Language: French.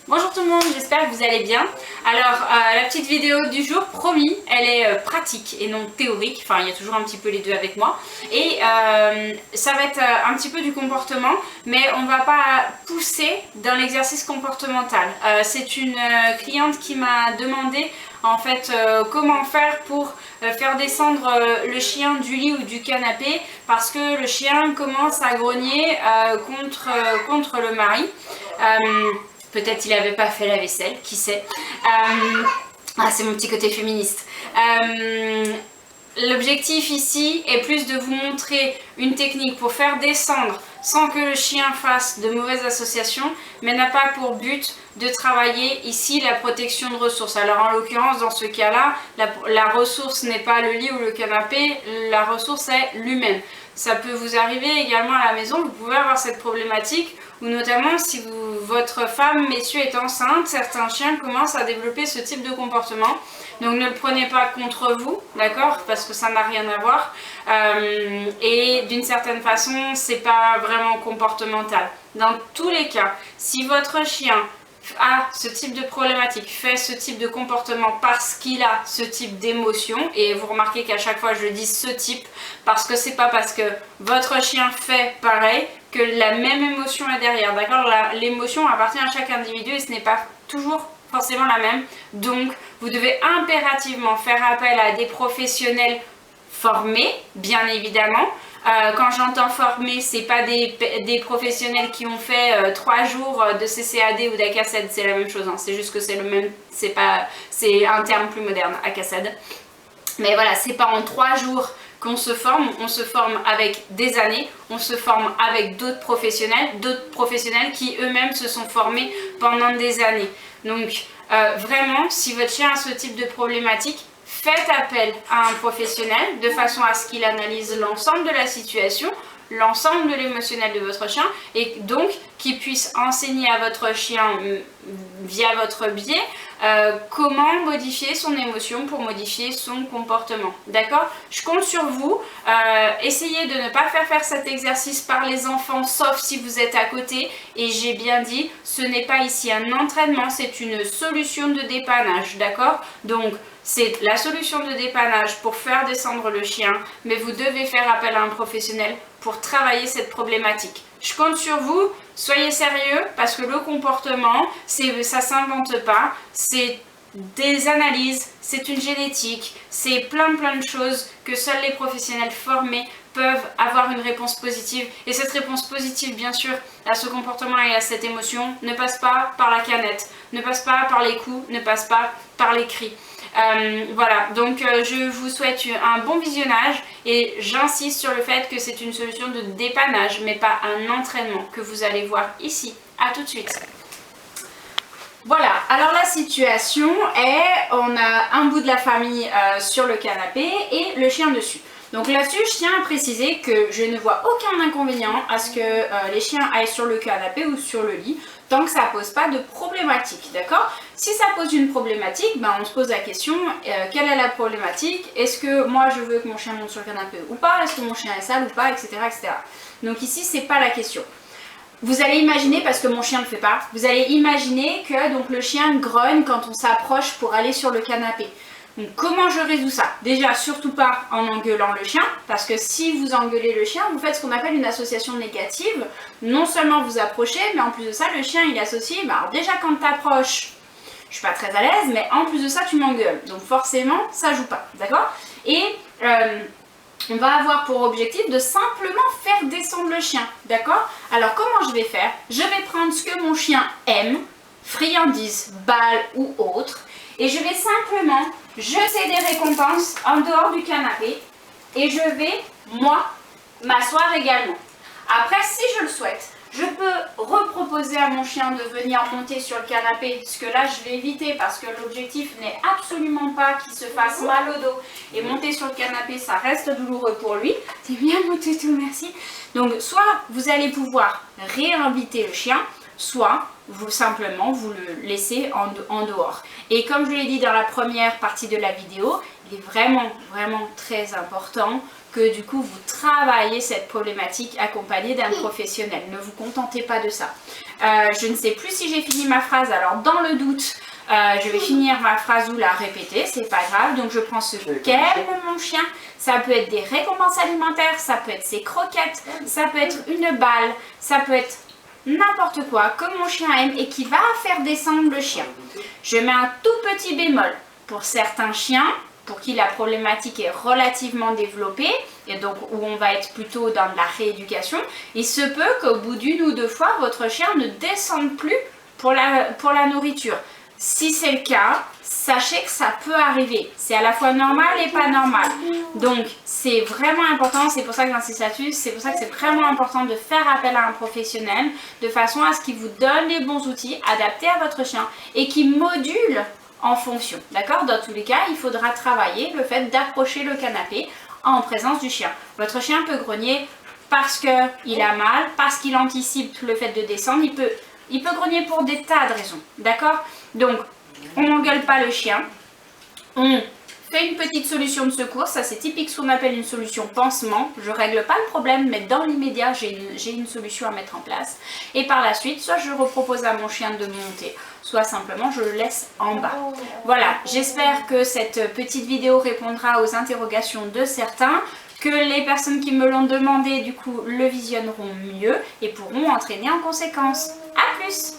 Bonjour tout le monde, j'espère que vous allez bien. Alors la petite vidéo du jour, promis, elle est pratique et non théorique, enfin il y a toujours un petit peu les deux avec moi. Et ça va être un petit peu du comportement, mais on va pas pousser dans l'exercice comportemental. C'est une cliente qui m'a demandé en fait comment faire pour faire descendre le chien du lit ou du canapé parce que le chien commence à grogner contre le mari. Peut-être il n'avait pas fait la vaisselle, qui sait. C'est mon petit côté féministe. L'objectif ici est plus de vous montrer une technique pour faire descendre sans que le chien fasse de mauvaises associations, mais n'a pas pour but de travailler ici la protection de ressources. Alors en l'occurrence, dans ce cas-là, la ressource n'est pas le lit ou le canapé, la ressource est l'humaine. Ça peut vous arriver également à la maison, vous pouvez avoir cette problématique, ou notamment si votre femme, messieurs, est enceinte, certains chiens commencent à développer ce type de comportement. Donc ne le prenez pas contre vous, d'accord, parce que ça n'a rien à voir. Et d'une certaine façon, c'est pas vraiment comportemental. Dans tous les cas, si votre chien a ce type de problématique, fait ce type de comportement parce qu'il a ce type d'émotion, et vous remarquez qu'à chaque fois je dis ce type parce que c'est pas parce que votre chien fait pareil que la même émotion est derrière, d'accord. L'émotion appartient à chaque individu et ce n'est pas toujours forcément la même, donc vous devez impérativement faire appel à des professionnels formés, bien évidemment. Quand j'entends former, c'est pas des professionnels qui ont fait 3 jours de CCAD ou d'ACACED, c'est la même chose, hein. C'est juste que c'est le même, c'est un terme plus moderne, ACACED. Mais voilà, c'est pas en 3 jours qu'on se forme, on se forme avec des années, on se forme avec d'autres professionnels qui eux-mêmes se sont formés pendant des années. Donc vraiment, si votre chien a ce type de problématique, faites appel à un professionnel de façon à ce qu'il analyse l'ensemble de la situation, l'ensemble de l'émotionnel de votre chien et donc qu'il puisse enseigner à votre chien via votre biais comment modifier son émotion pour modifier son comportement. D'accord? Je compte sur vous. Essayez de ne pas faire cet exercice par les enfants sauf si vous êtes à côté et j'ai bien dit, ce n'est pas ici un entraînement, c'est une solution de dépannage. D'accord? Donc c'est la solution de dépannage pour faire descendre le chien, mais vous devez faire appel à un professionnel pour travailler cette problématique. Je compte sur vous, soyez sérieux parce que le comportement, ça s'invente pas, c'est des analyses, c'est une génétique, c'est plein de choses que seuls les professionnels formés peuvent avoir une réponse positive. Et cette réponse positive, bien sûr, à ce comportement et à cette émotion, ne passe pas par la canette, ne passe pas par les coups, ne passe pas par les cris. Voilà, donc je vous souhaite un bon visionnage et j'insiste sur le fait que c'est une solution de dépannage mais pas un entraînement que vous allez voir ici. À tout de suite. Voilà, alors la situation est, on a un bout de la famille sur le canapé et le chien dessus. Donc là-dessus, je tiens à préciser que je ne vois aucun inconvénient à ce que les chiens aillent sur le canapé ou sur le lit, tant que ça ne pose pas de problématique, d'accord? Si ça pose une problématique, ben on se pose la question, quelle est la problématique? Est-ce que moi je veux que mon chien monte sur le canapé ou pas? Est-ce que mon chien est sale ou pas, etc., etc. Donc ici, c'est pas la question. Vous allez imaginer, parce que mon chien ne le fait pas, vous allez imaginer que donc, le chien grogne quand on s'approche pour aller sur le canapé. Donc comment je résous ça? Déjà, surtout pas en engueulant le chien, parce que si vous engueulez le chien, vous faites ce qu'on appelle une association négative. Non seulement vous approchez, mais en plus de ça, le chien il associe, alors déjà quand tu approches, je suis pas très à l'aise, mais en plus de ça, tu m'engueules. Donc forcément, ça joue pas, d'accord? Et on va avoir pour objectif de simplement faire descendre le chien, d'accord? Alors comment je vais faire? Je vais prendre ce que mon chien aime, friandises, balles ou autre, et je vais simplement jeter des récompenses en dehors du canapé et je vais, moi, m'asseoir également. Après, si je le souhaite, je peux reproposer à mon chien de venir monter sur le canapé, ce que là je vais éviter parce que l'objectif n'est absolument pas qu'il se fasse mal au dos. Et monter sur le canapé, ça reste douloureux pour lui. C'est bien monté tout, merci. Donc soit vous allez pouvoir réinviter le chien, soit simplement vous le laissez en dehors. Et comme je l'ai dit dans la première partie de la vidéo, il est vraiment très important que du coup vous travaillez cette problématique accompagnée d'un professionnel. Ne vous contentez pas de ça. Je ne sais plus si j'ai fini ma phrase, alors dans le doute, je vais finir ma phrase ou la répéter, c'est pas grave. Donc je prends ce qu'aime mon chien. Ça peut être des récompenses alimentaires, ça peut être ses croquettes, ça peut être une balle, ça peut être n'importe quoi que mon chien aime et qui va faire descendre le chien. Je mets un tout petit bémol. Pour certains chiens, pour qui la problématique est relativement développée, et donc où on va être plutôt dans de la rééducation, il se peut qu'au bout d'une ou deux fois, votre chien ne descende plus pour la nourriture. Si c'est le cas, sachez que ça peut arriver. C'est à la fois normal et pas normal. Donc, c'est vraiment important, c'est pour ça que j'insiste là-dessus, c'est pour ça que c'est vraiment important de faire appel à un professionnel de façon à ce qu'il vous donne les bons outils adaptés à votre chien et qui module en fonction. D'accord? Dans tous les cas, il faudra travailler le fait d'approcher le canapé en présence du chien. Votre chien peut grogner parce qu'il a mal, parce qu'il anticipe le fait de descendre. Il peut grogner pour des tas de raisons. D'accord? Donc, on n'engueule pas le chien. On fait une petite solution de secours. Ça, c'est typique ce qu'on appelle une solution pansement. Je ne règle pas le problème, mais dans l'immédiat, j'ai une solution à mettre en place. Et par la suite, soit je repropose à mon chien de monter, soit simplement je le laisse en bas. Voilà, j'espère que cette petite vidéo répondra aux interrogations de certains, que les personnes qui me l'ont demandé du coup le visionneront mieux et pourront entraîner en conséquence. A plus!